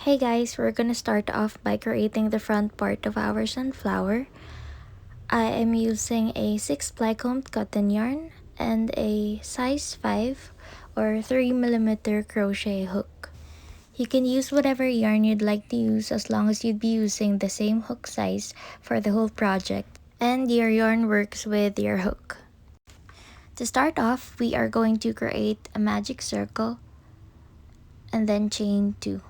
Hey guys, we're gonna start off by creating the front part of our sunflower. I am using a 6-ply combed cotton yarn and a size 5 or 3mm crochet hook. You can use whatever yarn you'd like to use as long as you'd be using the same hook size for the whole project and your yarn works with your hook. To start off, we are going to create a magic circle and then chain 2.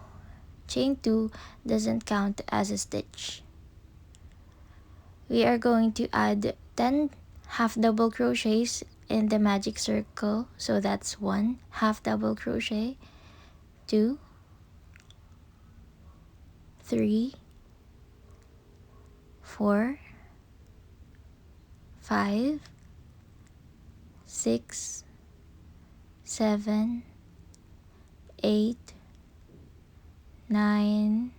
Chain 2 doesn't count as a stitch. We are going to add 10 half double crochets in the magic circle. So that's 1 half double crochet, 2, 3, 4, 5, 6, 7, 8, 9,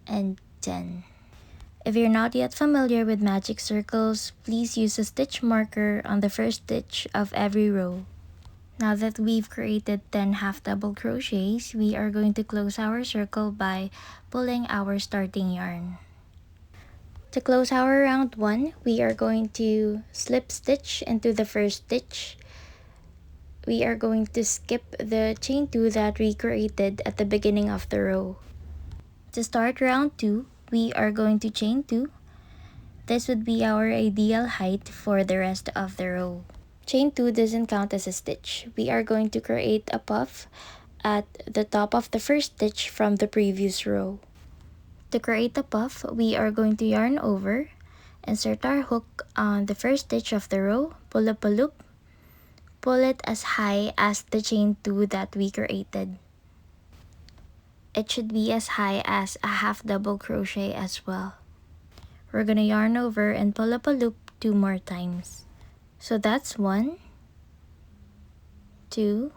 and 10. If you're not yet familiar with magic circles, please use a stitch marker on the first stitch of every row. Now that we've created 10 half double crochets, we are going to close our circle by pulling our starting yarn. To close our round 1, we are going to slip stitch into the first stitch. We are going to skip the chain 2 that we created at the beginning of the row. To start round 2, we are going to chain 2. This would be our ideal height for the rest of the row. Chain 2 doesn't count as a stitch. We are going to create a puff at the top of the first stitch from the previous row. To create a puff, we are going to yarn over, insert our hook on the first stitch of the row, pull up a loop, pull it as high as the chain 2 that we created. It should be as high as a half double crochet as well. We're gonna yarn over and pull up a loop 2 more times. So that's 1, 2,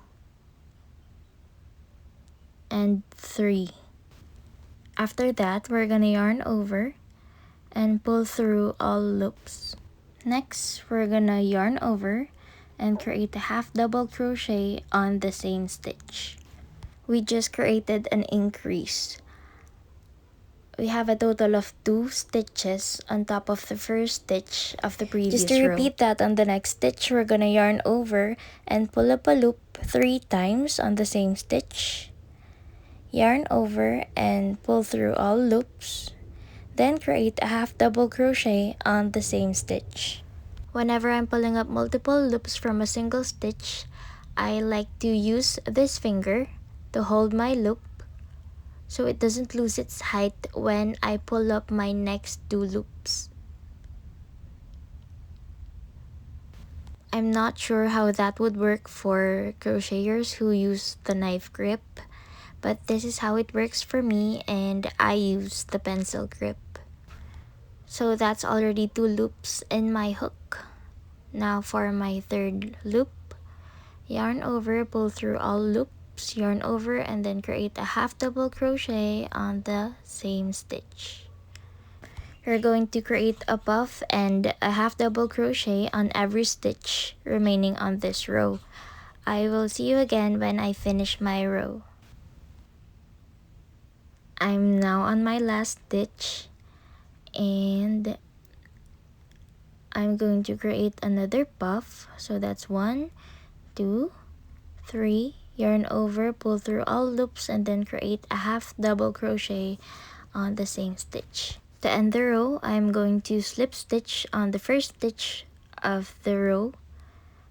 and 3. After that, we're gonna yarn over and pull through all loops. Next, we're gonna yarn over and create a half double crochet on the same stitch. We just created an increase. We have a total of 2 stitches on top of the first stitch of the previous row. Just to repeat that on the next stitch, we're gonna yarn over and pull up a loop 3 times on the same stitch. Yarn over and pull through all loops. Then create a half double crochet on the same stitch. Whenever I'm pulling up multiple loops from a single stitch, I like to use this finger to hold my loop so it doesn't lose its height when I pull up my next 2 loops. I'm not sure how that would work for crocheters who use the knife grip, but this is how it works for me, and I use the pencil grip. So that's already 2 loops in my hook. Now for my 3rd loop, yarn over, pull through all loops, yarn over, and then create a half double crochet on the same stitch. You're going to create a puff and a half double crochet on every stitch remaining on this row. I will see you again when I finish my row. I'm now on my last stitch and I'm going to create another puff. So that's 1, 2, 3, yarn over, pull through all loops, and then create a half double crochet on the same stitch. To end the row, I'm going to slip stitch on the first stitch of the row.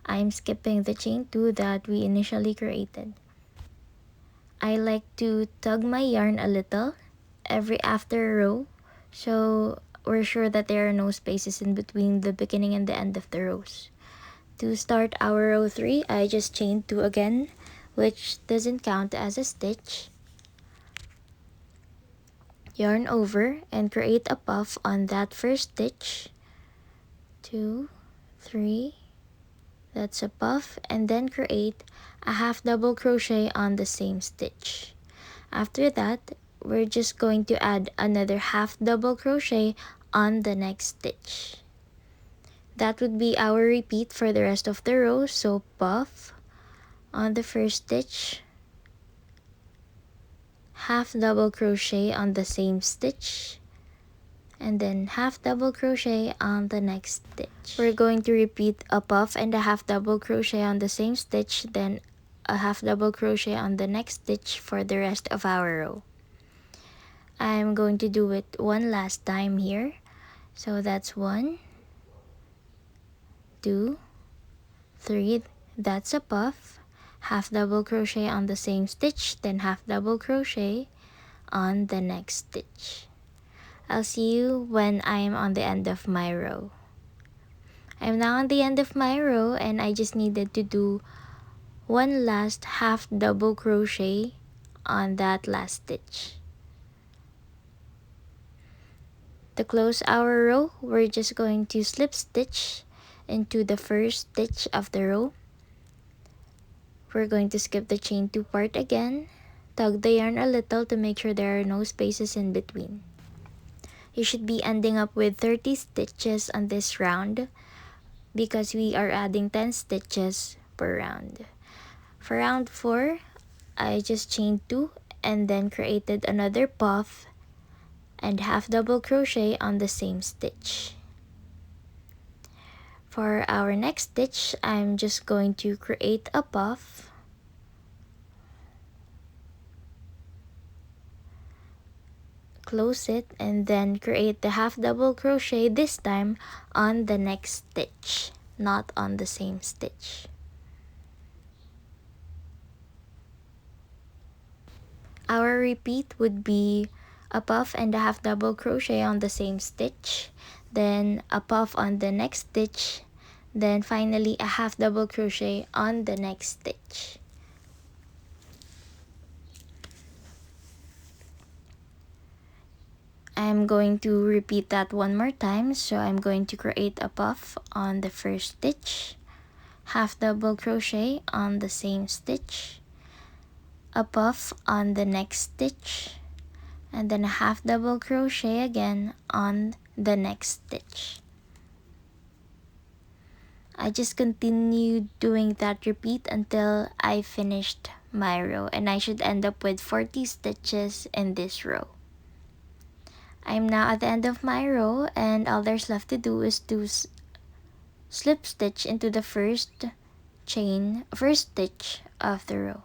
I'm skipping the chain 2 that we initially created. I like to tug my yarn a little every after row so we're sure that there are no spaces in between the beginning and the end of the rows. To start our row 3, I just chained 2 again, which doesn't count as a stitch. Yarn over and create a puff on that first stitch. 2, 3, that's a puff, and then create a half double crochet on the same stitch. After that, we're just going to add another half double crochet on the next stitch. That would be our repeat for the rest of the row. So puff, On the first stitch, half double crochet on the same stitch, and then half double crochet on the next stitch. We're going to repeat a puff and a half double crochet on the same stitch, then a half double crochet on the next stitch for the rest of our row. I'm going to do it one last time here. So that's 1, 2, 3, that's a puff, half double crochet on the same stitch, then half double crochet on the next stitch. I'll see you when I am on the end of my row. I'm now on the end of my row and I just needed to do one last half double crochet on that last stitch. To close our row, we're just going to slip stitch into the first stitch of the row. We're going to skip the chain 2 part again, tug the yarn a little to make sure there are no spaces in between. You should be ending up with 30 stitches on this round because we are adding 10 stitches per round. For round 4, I just chained 2 and then created another puff and half double crochet on the same stitch. For our next stitch, I'm just going to create a puff, close it, and then create the half double crochet this time on the next stitch, not on the same stitch. Our repeat would be a puff and a half double crochet on the same stitch, then a puff on the next stitch, then finally a half double crochet on the next stitch. I'm going to repeat that one more time. So I'm going to create a puff on the first stitch, half double crochet on the same stitch, a puff on the next stitch, and then a half double crochet again on the next stitch. I just continued doing that repeat until I finished my row, and I should end up with 40 stitches in this row. I'm now at the end of my row, and all there's left to do is to slip stitch into the first stitch of the row.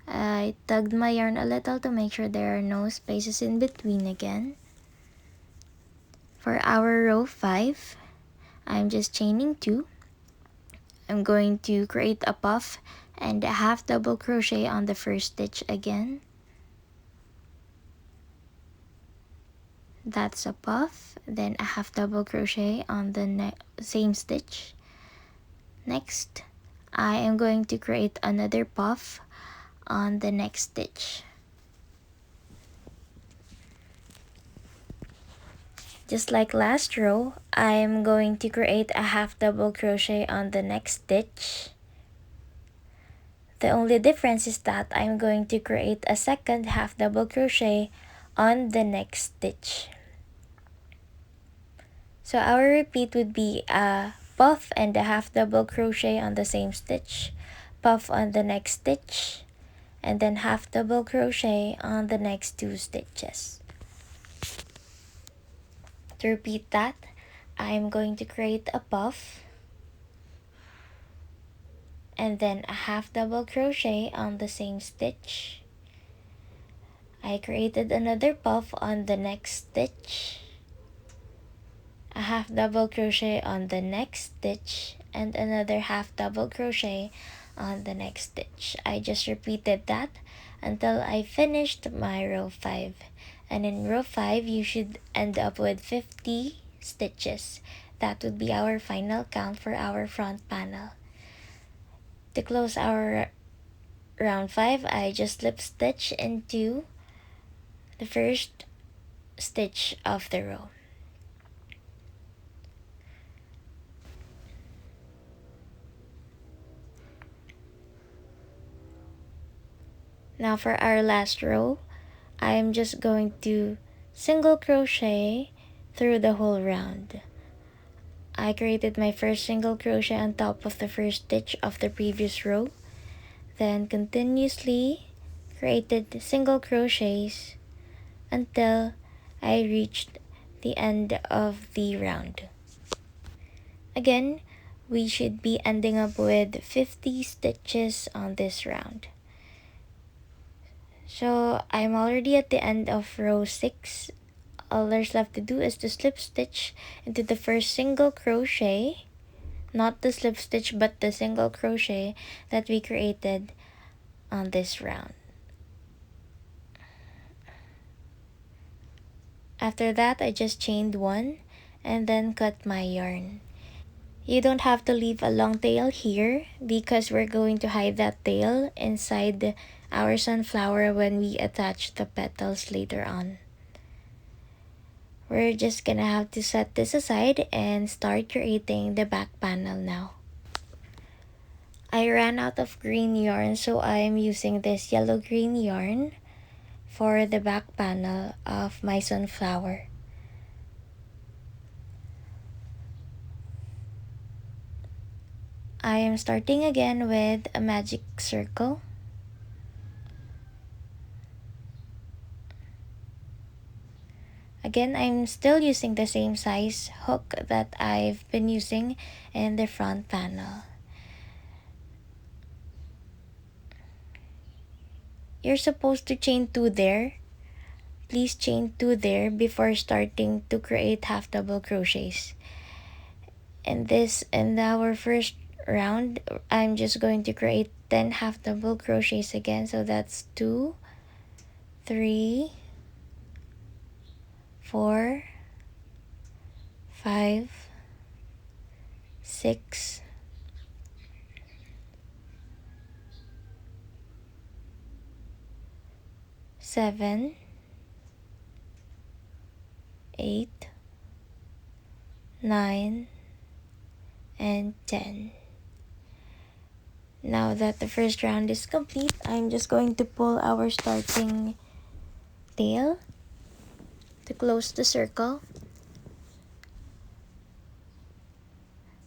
I tugged my yarn a little to make sure there are no spaces in between again. For our row 5, I'm just chaining 2. I'm going to create a puff and a half double crochet on the first stitch again. That's a puff, then a half double crochet on the same stitch. Next, I am going to create another puff on the next stitch. Just like last row, I am going to create a half double crochet on the next stitch. The only difference is that I'm going to create a second half double crochet on the next stitch. So our repeat would be a puff and a half double crochet on the same stitch, puff on the next stitch, and then half double crochet on the next 2 stitches. To repeat that, I'm going to create a puff and then a half double crochet on the same stitch. I created another puff on the next stitch, a half double crochet on the next stitch, and another half double crochet on the next stitch. I just repeated that until I finished my row 5. And in row 5, you should end up with 50 stitches. That would be our final count for our front panel. To close our round 5, I just slip stitch into the first stitch of the row. Now for our last row, I am just going to single crochet through the whole round. I created my first single crochet on top of the first stitch of the previous row, then continuously created single crochets until I reached the end of the round. Again, we should be ending up with 50 stitches on this round. So I'm already at the end of row 6. All there's left to do is to slip stitch into the first single crochet, not the slip stitch but the single crochet that we created on this round. After that, I just chained 1 and then cut my yarn. You don't have to leave a long tail here because we're going to hide that tail inside our sunflower when we attach the petals later on. We're just gonna have to set this aside and start creating the back panel now. I ran out of green yarn, so I'm using this yellow-green yarn for the back panel of my sunflower. I am starting again with a magic circle. Again, I'm still using the same size hook that I've been using in the front panel. You're supposed to chain 2 there. Please chain 2 there before starting to create half double crochets. In our first round, I'm just going to create 10 half double crochets again. So that's 2, 3, 4, 5, 6, 7, 8, 9, and 10. Now that the first round is complete, I'm just going to pull our starting tail to close the circle.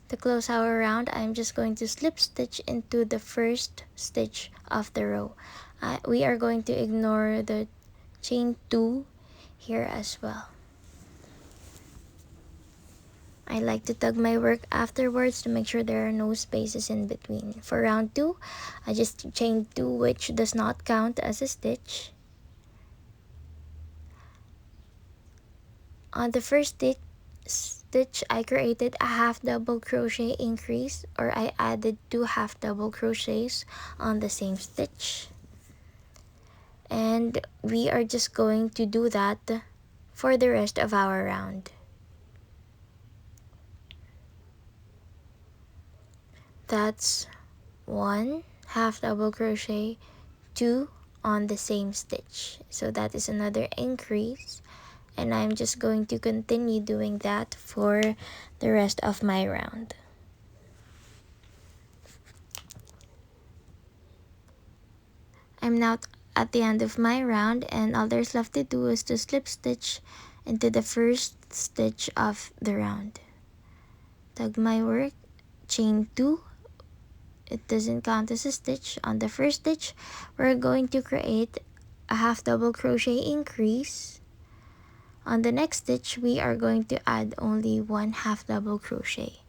To close our round, I'm just going to slip stitch into the first stitch of the row. We are going to ignore the chain 2 here as well. I like to tug my work afterwards to make sure there are no spaces in between. For round 2, I just chained 2, which does not count as a stitch. On the first stitch, I created a half double crochet increase, or I added 2 half double crochets on the same stitch. And we are just going to do that for the rest of our round. That's 1 half double crochet, 2 on the same stitch. So that is another increase, and I'm just going to continue doing that for the rest of my round. I'm now at the end of my round, and all there's left to do is to slip stitch into the first stitch of the round. Tug my work, chain 2. It doesn't count as a stitch. On the first stitch, we're going to create a half double crochet increase. On the next stitch, we are going to add only 1 half double crochet.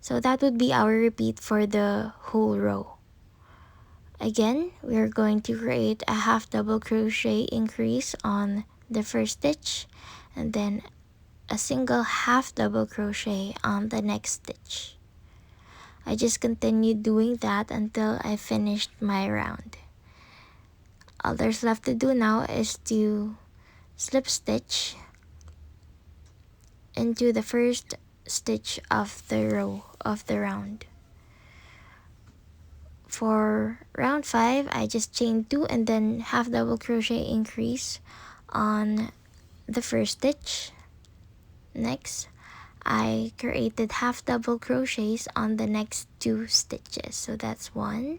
So that would be our repeat for the whole row. Again, we're going to create a half double crochet increase on the first stitch, and then a single half double crochet on the next stitch. I just continued doing that until I finished my round. All there's left to do now is to slip stitch into the first stitch of the row of the round. For round 5, I just chained 2 and then half double crochet increase on the first stitch. Next, I created half double crochets on the next 2 stitches. So that's 1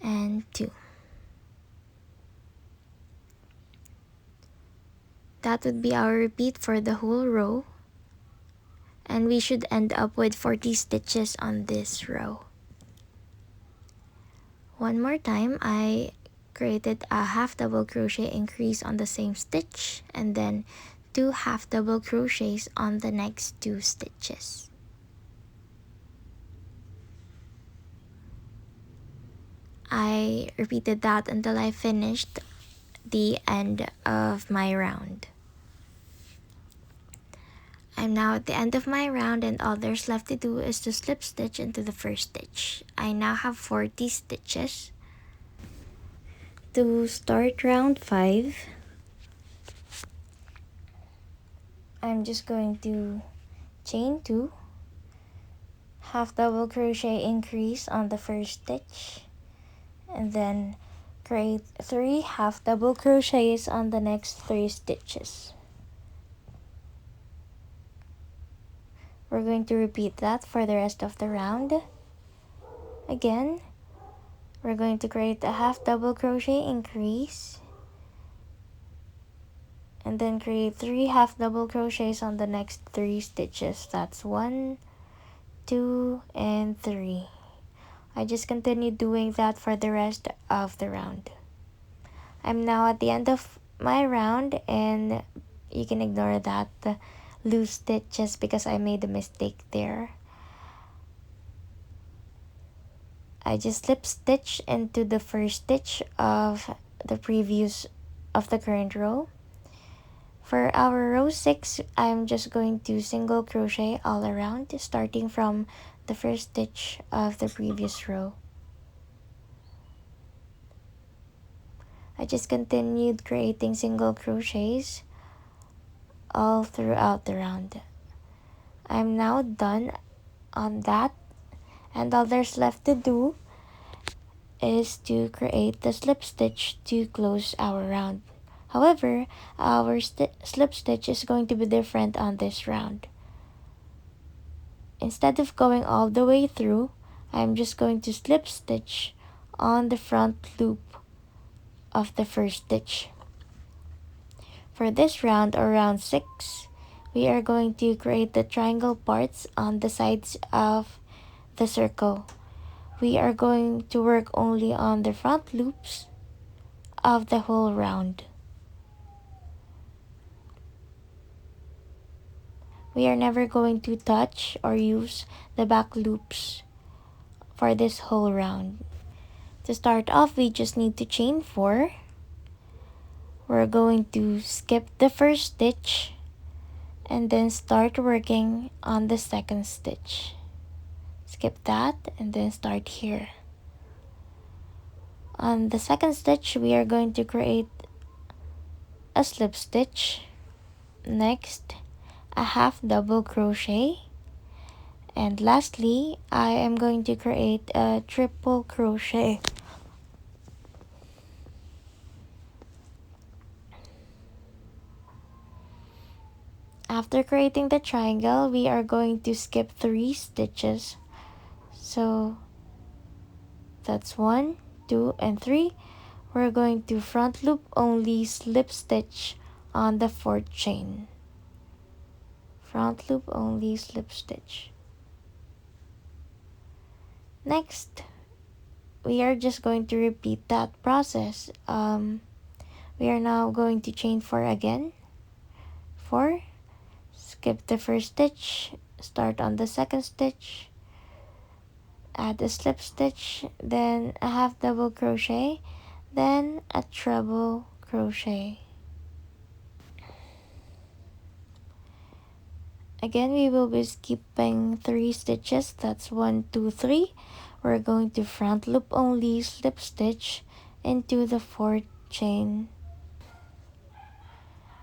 and 2. That would be our repeat for the whole row. and we should end up with 40 stitches on this row. One more time, I created a half double crochet increase on the same stitch, and then 2 half double crochets on the next 2 stitches. I repeated that until I finished the end of my round. I'm now at the end of my round, and all there's left to do is to slip stitch into the first stitch. I now have 40 stitches. To start round 5, I'm just going to chain 2, half double crochet increase on the first stitch, and then create 3 half double crochets on the next 3 stitches. We're going to repeat that for the rest of the round. Again, we're going to create a half double crochet increase, and then create 3 half double crochets on the next 3 stitches. That's 1, 2, and 3. I just continue doing that for the rest of the round. I'm now at the end of my round, and you can ignore that loose stitch just because I made a mistake there. I just slip stitch into the first stitch of the current row. For our row 6, I'm just going to single crochet all around, starting from the first stitch of the previous row. I just continued creating single crochets all throughout the round. I'm now done on that, and all there's left to do is to create the slip stitch to close our round. However, our slip stitch is going to be different on this round. Instead of going all the way through, I'm just going to slip stitch on the front loop of the first stitch. For this round, or round 6, we are going to create the triangle parts on the sides of the circle. We are going to work only on the front loops of the whole round. We are never going to touch or use the back loops for this whole round. To start off, we just need to chain 4. We're going to skip the first stitch and then start working on the second stitch. Skip that and then start here. On the second stitch, we are going to create a slip stitch. Next, a half double crochet. And lastly, I am going to create a triple crochet. After creating the triangle, we are going to skip 3 stitches. So that's 1, 2, and 3. We're going to front loop only, slip stitch on the 4th chain. Front loop only, slip stitch. Next, we are just going to repeat that process. We are now going to chain 4 again. 4, skip the first stitch, start on the second stitch, add a slip stitch, then a half double crochet, then a treble crochet. Again, we will be skipping 3 stitches. That's 1, 2, 3. We're going to front loop only, slip stitch into the 4th chain.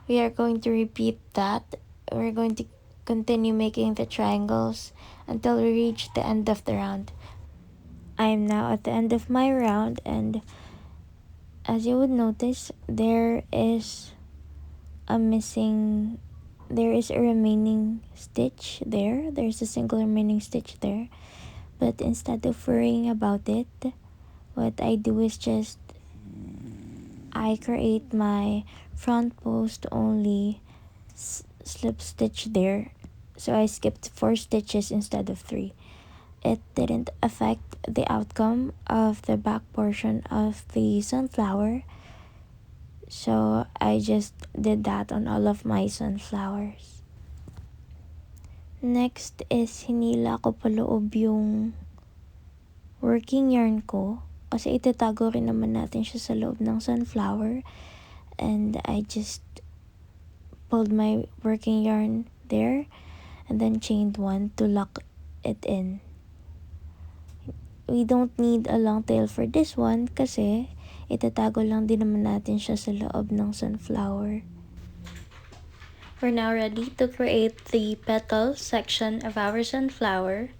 We are going to repeat that. We're going to continue making the triangles until we reach the end of the round. I am now at the end of my round, and as you would notice, there is a remaining stitch there. There's a single remaining stitch there. But instead of worrying about it, what I do is just I create my front post only slip stitch there. so I skipped 4 stitches instead of 3. It didn't affect the outcome of the back portion of the sunflower, so I just did that on all of my sunflowers. Next is hinila ko paloob yung working yarn ko kasi itatago rin naman natin siya sa loob ng sunflower, and I just pulled my working yarn there and then chained 1 to lock it in. We don't need a long tail for this one kasi itatago lang din naman natin siya sa loob ng sunflower. We're now ready to create the petal section of our sunflower.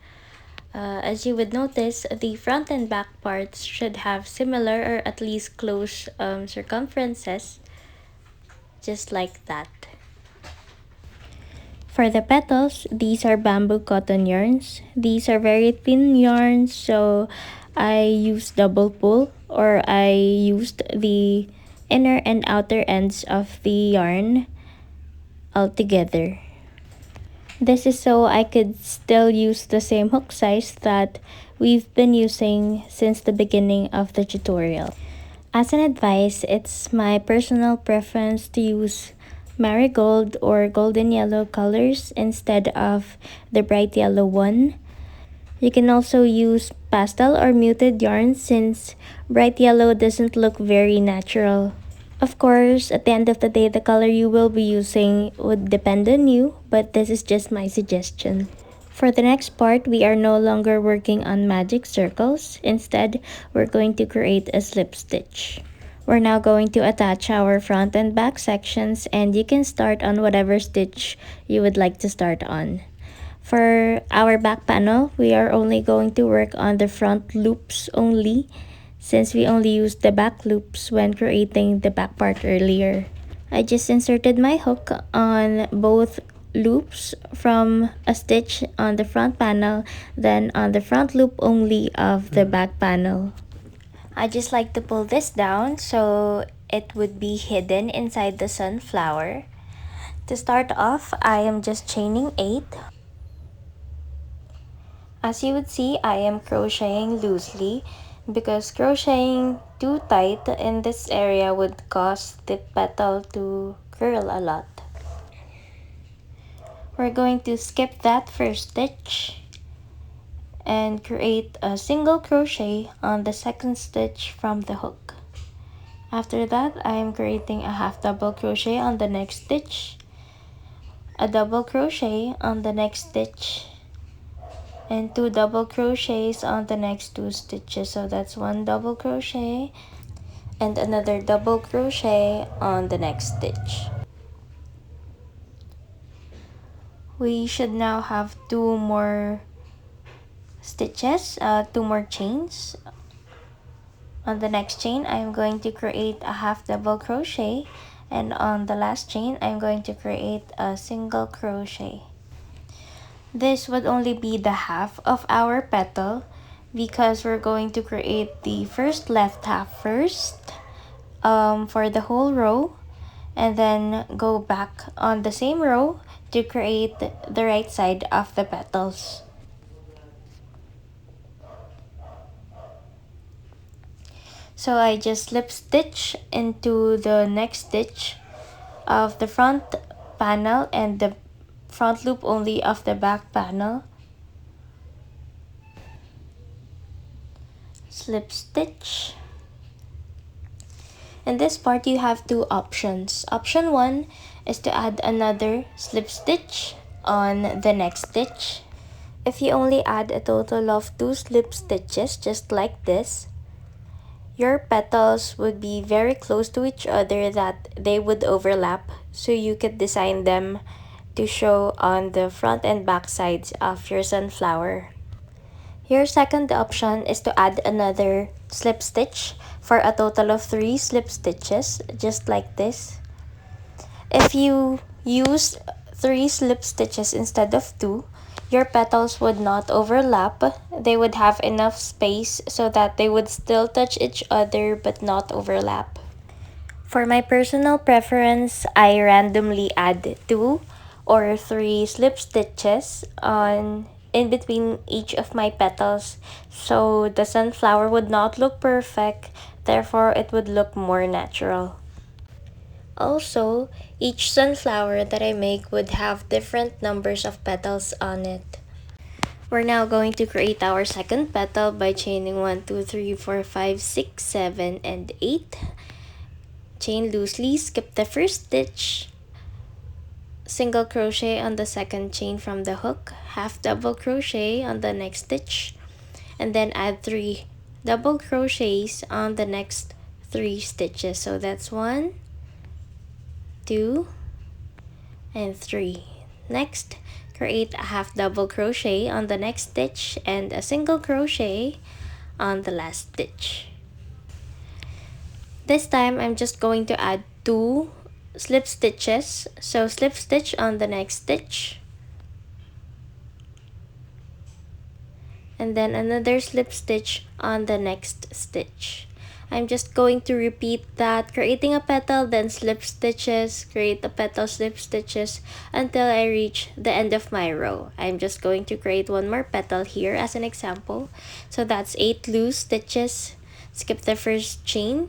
As you would notice, the front and back parts should have similar or at least close circumferences, just like that. For the petals, these are bamboo cotton yarns. These are very thin yarns, so I used double pull, or I used the inner and outer ends of the yarn all together. This is so I could still use the same hook size that we've been using since the beginning of the tutorial. As an advice, it's my personal preference to use marigold or golden yellow colors instead of the bright yellow one. You can also use pastel or muted yarn since bright yellow doesn't look very natural. Of course, at the end of the day, the color you will be using would depend on you, but this is just my suggestion. For the next part, we are no longer working on magic circles. Instead, we're going to create a slip stitch. We're now going to attach our front and back sections, and you can start on whatever stitch you would like to start on. For our back panel, we are only going to work on the front loops only, since we only used the back loops when creating the back part earlier. I just inserted my hook on both loops from a stitch on the front panel, then on the front loop only of the back panel. I just like to pull this down so it would be hidden inside the sunflower. To start off, I am just chaining 8. As you would see, I am crocheting loosely because crocheting too tight in this area would cause the petal to curl a lot. We're going to skip that first stitch and create a single crochet on the second stitch from the hook. After that, I am creating a half double crochet on the next stitch, a double crochet on the next stitch, and 2 double crochets on the next 2 stitches. So that's 1 double crochet and another double crochet on the next stitch. We should now have 2 more stitches, 2 more chains. On the next chain, I'm going to create a half double crochet, and on the last chain, I'm going to create a single crochet. This would only be the half of our petal because we're going to create the first left half first for the whole row, and then go back on the same row to create the right side of the petals. So I just slip stitch into the next stitch of the front panel and the front loop only of the back panel. Slip stitch. In this part, you have 2 options. Option 1 is to add another slip stitch on the next stitch. If you only add a total of 2 slip stitches, just like this, your petals would be very close to each other that they would overlap, so you could design them to show on the front and back sides of your sunflower. Your second option is to add another slip stitch for a total of 3 slip stitches, just like this. If you use 3 slip stitches instead of 2, your petals would not overlap. They would have enough space so that they would still touch each other but not overlap. For my personal preference, I randomly add 2 or 3 slip stitches on in between each of my petals, so the sunflower would not look perfect, therefore it would look more natural. Also, each sunflower that I make would have different numbers of petals on it. We're now going to create our second petal by chaining 1, 2, 3, 4, 5, 6, 7, and 8. Chain loosely, skip the first stitch, single crochet on the second chain from the hook, half double crochet on the next stitch, and then add 3 double crochets on the next 3 stitches. So that's 1, 2, and 3. Next, create a half double crochet on the next stitch and a single crochet on the last stitch. This time I'm just going to add 2 slip stitches, so slip stitch on the next stitch and then another slip stitch on the next stitch. I'm just going to repeat that, creating a petal, then slip stitches, create a petal, slip stitches, until I reach the end of my row. I'm just going to create one more petal here as an example. So that's 8 loose stitches, skip the first chain,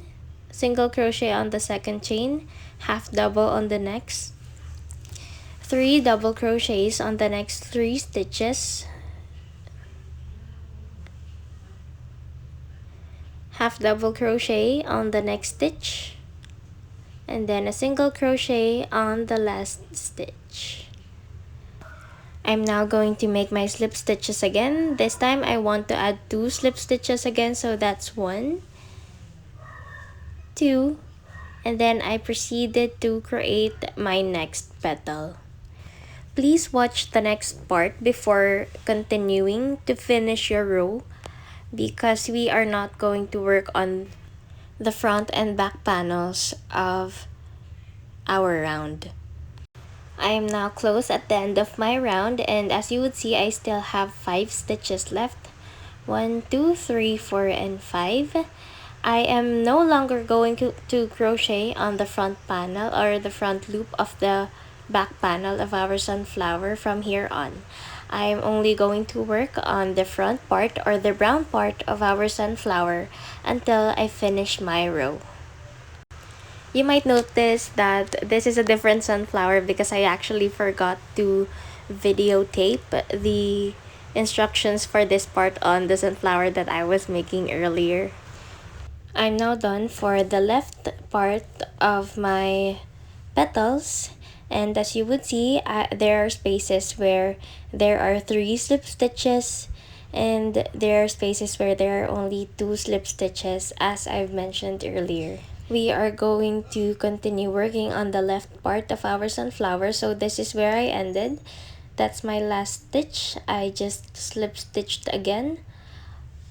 single crochet on the second chain, half double on the next, 3 double crochets on the next 3 stitches, half double crochet on the next stitch, and then a single crochet on the last stitch. I'm now going to make my slip stitches again. This time I want to add 2 slip stitches again, so that's 1, 2, and then I proceeded to create my next petal. Please watch the next part before continuing to finish your row, because we are not going to work on the front and back panels of our round. I am now close at the end of my round, and as you would see, I still have 5 stitches left. 1, 2, 3, 4, and 5. I am no longer going to crochet on the front panel or the front loop of the back panel of our sunflower from here on. I am only going to work on the front part or the brown part of our sunflower until I finish my row. You might notice that this is a different sunflower because I actually forgot to videotape the instructions for this part on the sunflower that I was making earlier. I'm now done for the left part of my petals, and as you would see, there are spaces where there are 3 slip stitches and there are spaces where there are only 2 slip stitches, as I've mentioned earlier. We are going to continue working on the left part of our sunflower, so this is where I ended. That's my last stitch. I just slip stitched again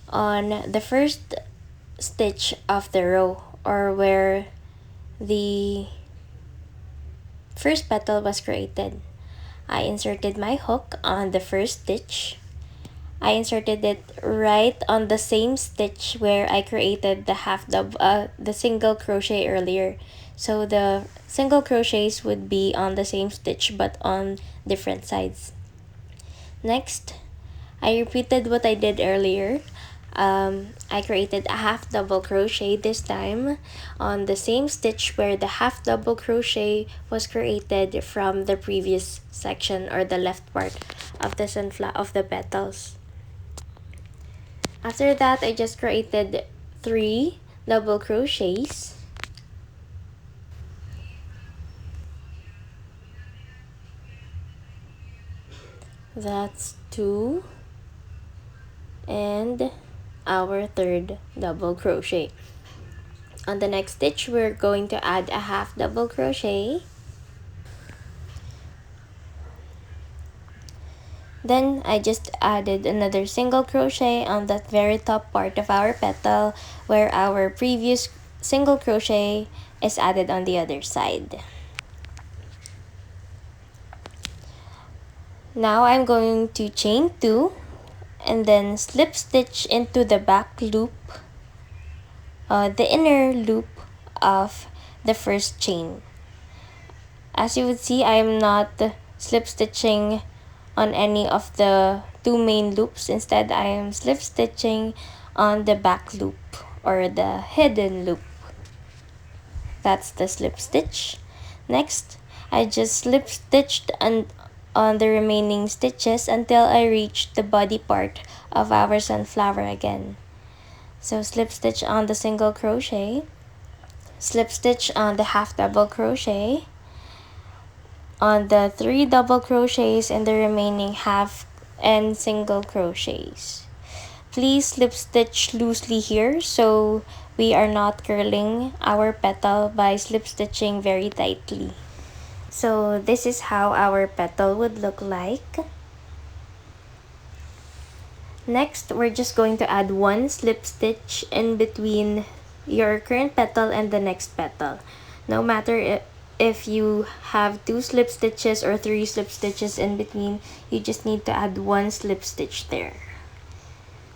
on the first stitch of the row, or where the first petal was created. I inserted my hook on the first stitch. I inserted it right on the same stitch where I created the single crochet earlier. So the single crochets would be on the same stitch but on different sides. Next, I repeated what I did earlier. I created a half double crochet this time on the same stitch where the half double crochet was created from the previous section or the left part of the sunflower of the petals. After that, I just created 3 double crochets. That's 2 and our third double crochet. On the next stitch, we're going to add a half double crochet. Then I just added another single crochet on that very top part of our petal where our previous single crochet is added on the other side. Now I'm going to chain 2 and then slip stitch into the back loop, the inner loop of the first chain. As you would see, I am not slip stitching on any of the two main loops. Instead, I am slip stitching on the back loop or the hidden loop. That's the slip stitch. Next, I just slip stitched on the remaining stitches until I reach the body part of our sunflower again. So slip stitch on the single crochet, slip stitch on the half double crochet, on the 3 double crochets and the remaining half and single crochets. Please slip stitch loosely here so we are not curling our petal by slip stitching very tightly. So this is how our petal would look like. Next, we're just going to add one slip stitch in between your current petal and the next petal. No matter if you have 2 slip stitches or 3 slip stitches in between, you just need to add one slip stitch there.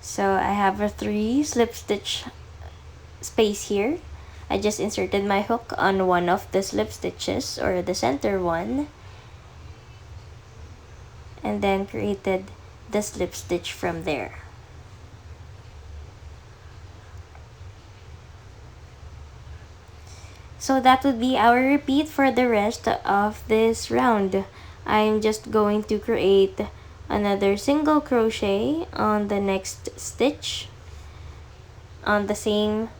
So I have a 3 slip stitch space here. I just inserted my hook on one of the slip stitches or the center one, and then created the slip stitch from there. So that would be our repeat for the rest of this round. I'm just going to create another single crochet on the next stitch, on the same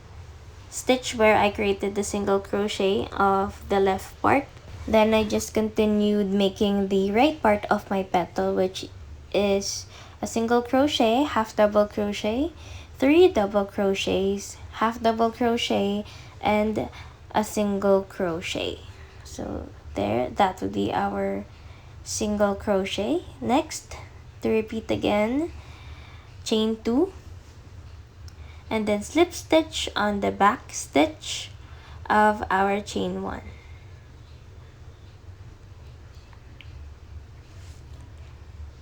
stitch where I created the single crochet of the left part. Then I just continued making the right part of my petal, which is a single crochet, half double crochet, 3 double crochets, half double crochet, and a single crochet. So there, that would be our single crochet. Next, to repeat again, chain 2, and then slip stitch on the back stitch of our chain 1.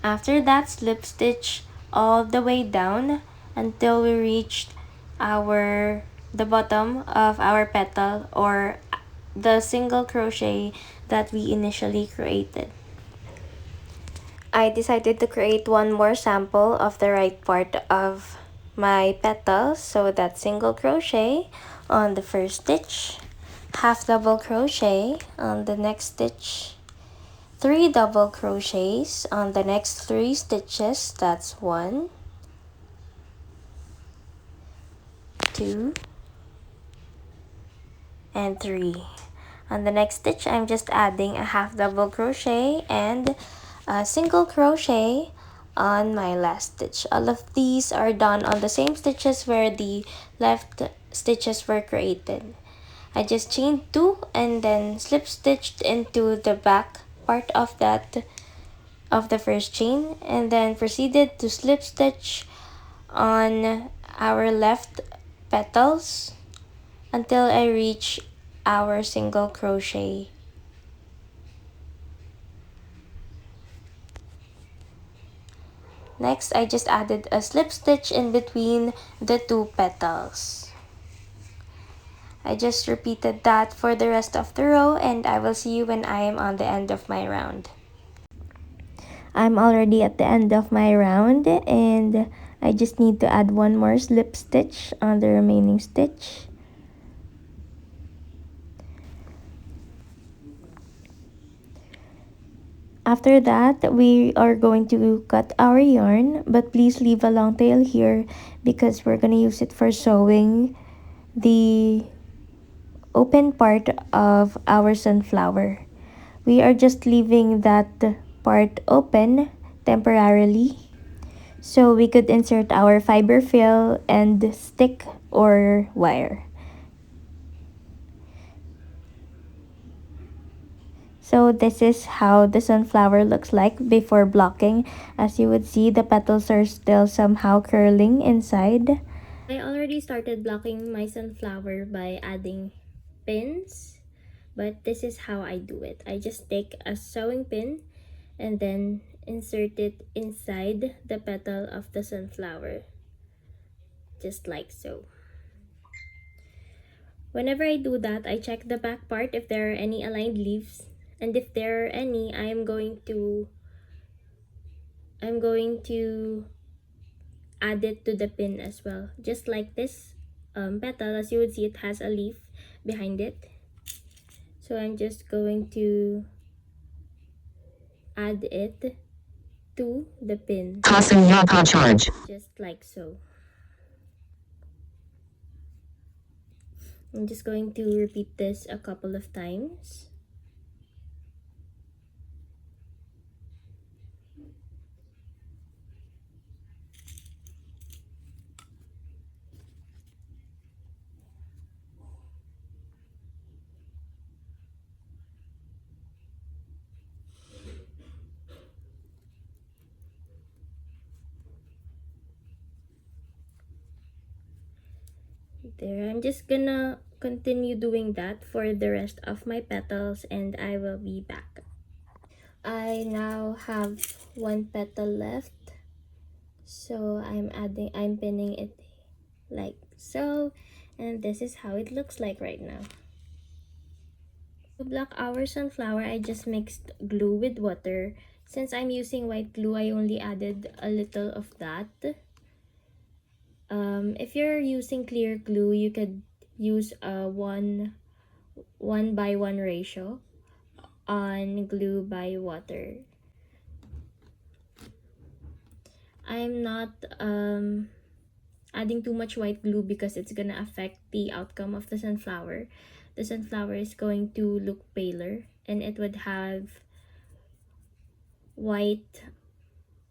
After that, slip stitch all the way down until we reached the bottom of our petal or the single crochet that we initially created. I decided to create one more sample of the right part of my petal. So that's single crochet on the first stitch, half double crochet on the next stitch, 3 double crochets on the next 3 stitches. That's 1, 2, and 3. On the next stitch, I'm just adding a half double crochet and a single crochet on my last stitch. All of these are done on the same stitches where the left stitches were created. I just chained 2 and then slip stitched into the back part of the first chain, and then proceeded to slip stitch on our left petals until I reach our single crochet. Next, I just added a slip stitch in between the 2 petals. I just repeated that for the rest of the row, and I will see you when I am on the end of my round. I'm already at the end of my round, and I just need to add one more slip stitch on the remaining stitch. After that, we are going to cut our yarn, but please leave a long tail here because we're going to use it for sewing the open part of our sunflower. We are just leaving that part open temporarily so we could insert our fiber fill and stick or wire. So this is how the sunflower looks like before blocking. As you would see, the petals are still somehow curling inside. I already started blocking my sunflower by adding pins, but this is how I do it. I just take a sewing pin and then insert it inside the petal of the sunflower, just like so. Whenever I do that, I check the back part if there are any aligned leaves And if there are any, I'm going to add it to the pin as well. Just like this petal, as you would see, it has a leaf behind it. So I'm just going to add it to the pin. Just like so. I'm just going to repeat this a couple of times. There, I'm just gonna continue doing that for the rest of my petals and I will be back. I now have one petal left, so I'm pinning it like so, and this is how it looks like right now. To block our sunflower, I just mixed glue with water. Since I'm using white glue, I only added a little of that. If you're using clear glue, you could use a 1:1 ratio on glue by water. I'm not adding too much white glue because it's gonna affect the outcome of the sunflower. The sunflower is going to look paler and it would have white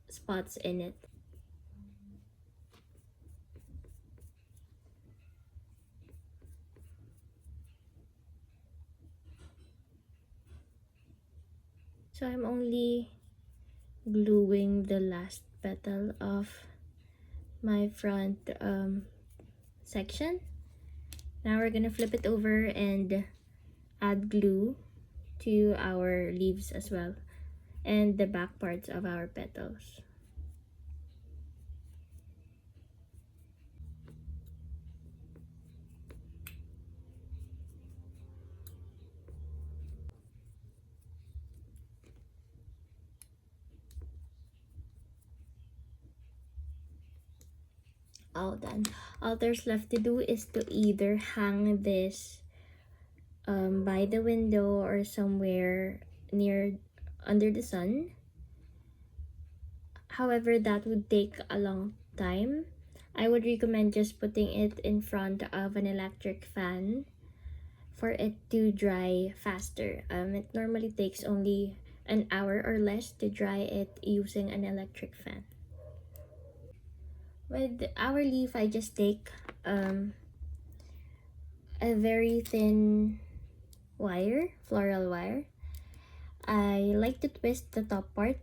spots in it. So I'm only gluing the last petal of my front section. Now we're gonna flip it over and add glue to our leaves as well and the back parts of our petals. All done. All there's left to do is to either hang this by the window or somewhere near under the sun. However, that would take a long time. I would recommend just putting it in front of an electric fan for it to dry faster. It normally takes only an hour or less to dry it using an electric fan. With our leaf, I just take a very thin wire, floral wire. I like to twist the top part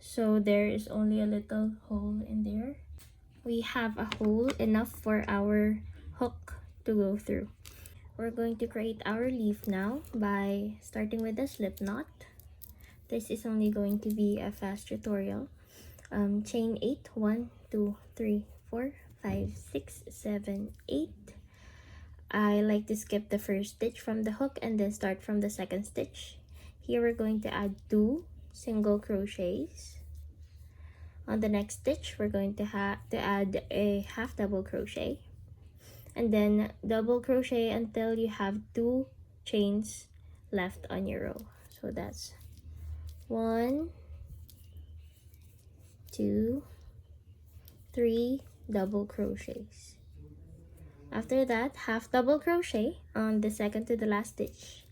so there is only a little hole in there. We have a hole enough for our hook to go through. We're going to create our leaf now by starting with a slip knot. This is only going to be a fast tutorial. Chain 8, 1, 2, 3, 4, 5, 6, 7, 8. I like to skip the first stitch from the hook and then start from the second stitch. Here we're going to add 2 single crochets. On the next stitch, we're going to add a half double crochet. And then double crochet until you have 2 chains left on your row. So that's 1, 2, 3 double crochets. After that, half double crochet on the second to the last stitch,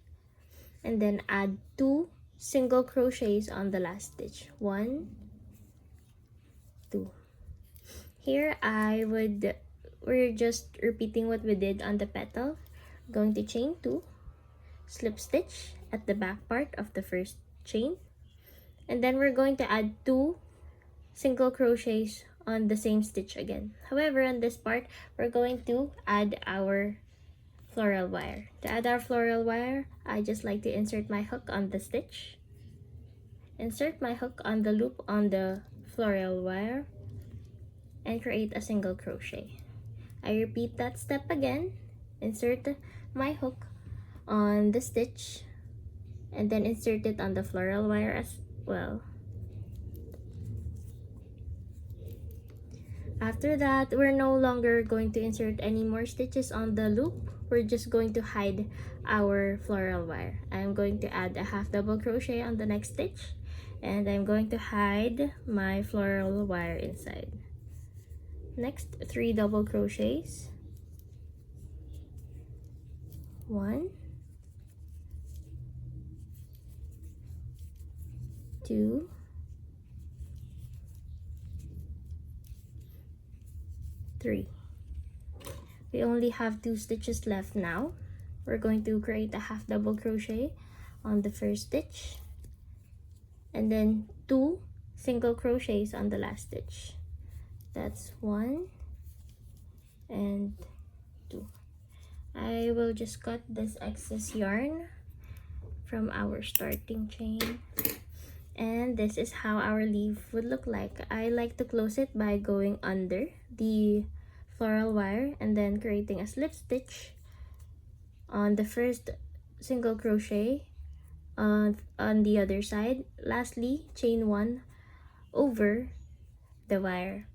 and then add 2 single crochets on the last stitch. 1, 2. Here we're just repeating what we did on the petal. Going to chain 2, slip stitch at the back part of the first chain, and then we're going to add 2 single crochets on the same stitch again. However, on this part, we're going to add our floral wire. To add our floral wire, I just like to insert my hook on the stitch, insert my hook on the loop on the floral wire, and create a single crochet. I repeat that step again, insert my hook on the stitch, and then insert it on the floral wire as well. After that, we're no longer going to insert any more stitches on the loop. We're just going to hide our floral wire. I'm going to add a half double crochet on the next stitch, and I'm going to hide my floral wire inside. Next, 3 double crochets. 1, 2, 3. We only have 2 stitches left now. We're going to create a half double crochet on the first stitch, and then 2 single crochets on the last stitch. That's 1 and 2. I will just cut this excess yarn from our starting chain, and this is how our leaf would look like. I like to close it by going under the floral wire and then creating a slip stitch on the first single crochet on the other side. Lastly, chain 1 over the wire.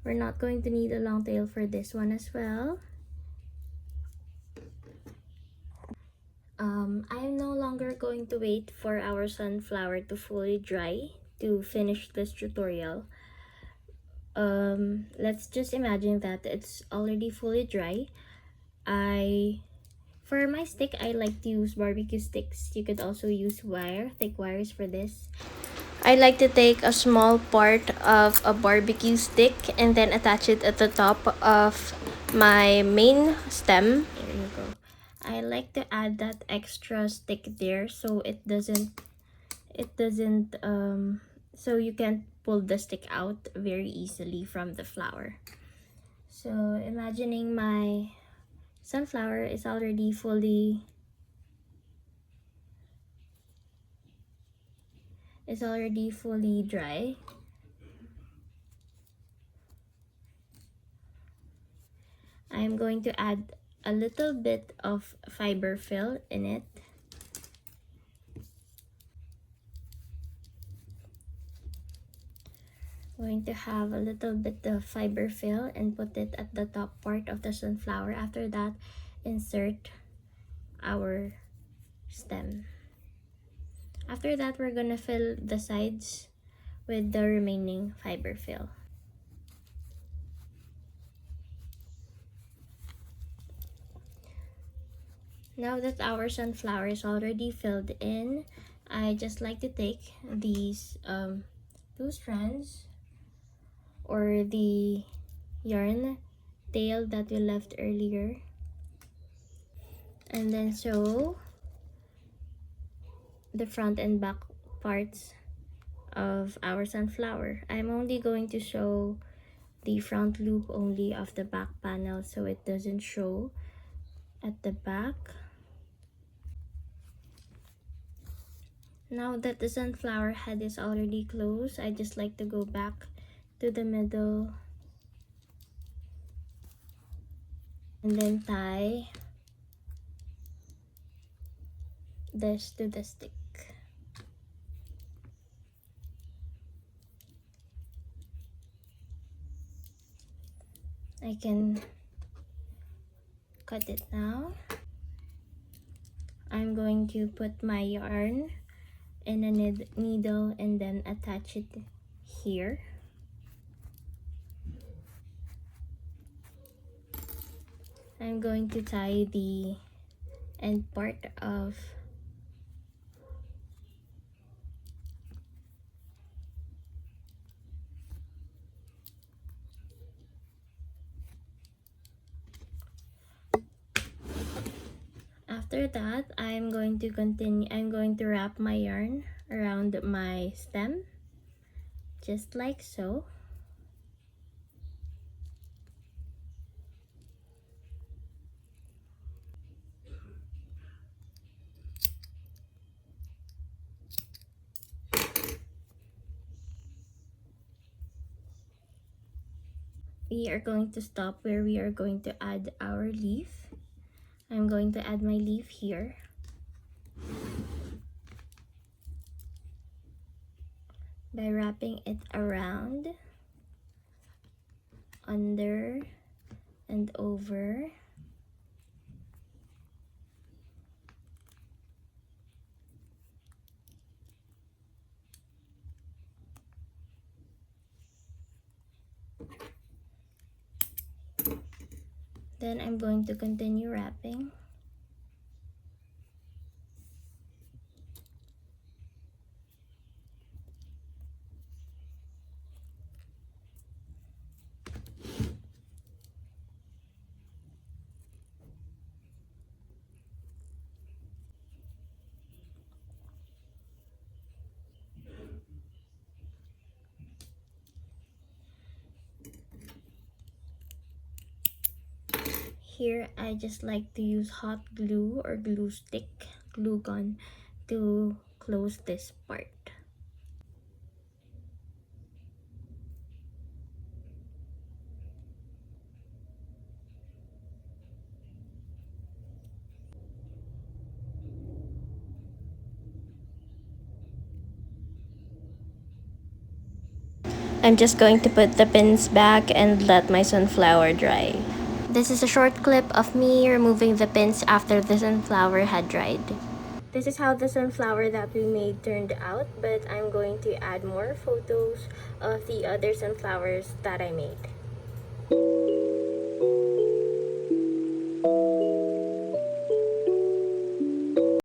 We're not going to need a long tail for this one as well. I'm no longer going to wait for our sunflower to fully dry to finish this tutorial. Let's just imagine that it's already fully dry. For my stick, I like to use barbecue sticks. You could also use thick wires for this. I like to take a small part of a barbecue stick and then attach it at the top of my main stem. There you go. I like to add that extra stick there so so you can pull the stick out very easily from the flower. So imagining my sunflower is already fully dry. I'm going to add a little bit of fiber fill in it. Going to have a little bit of fiber fill and put it at the top part of the sunflower. After that, insert our stem. After that, we're gonna fill the sides with the remaining fiber fill. Now that our sunflower is already filled in, I just like to take these 2 strands or the yarn tail that we left earlier, and then sew the front and back parts of our sunflower. I'm only going to sew the front loop only of the back panel so it doesn't show at the back. Now that the sunflower head is already closed, I just like to go back to the middle and then tie this to the stick. I can cut it now. I'm going to put my yarn in a needle and then attach it here. I'm going to tie the end part of After that, I'm going to wrap my yarn around my stem, just like so. We are going to stop where we are going to add our leaf. I'm going to add my leaf here. By wrapping it around, under, and over. Then I'm going to continue wrapping. Here, I just like to use hot glue or glue stick, glue gun, to close this part. I'm just going to put the pins back and let my sunflower dry. This is a short clip of me removing the pins after the sunflower had dried. This is how the sunflower that we made turned out, but I'm going to add more photos of the other sunflowers that I made.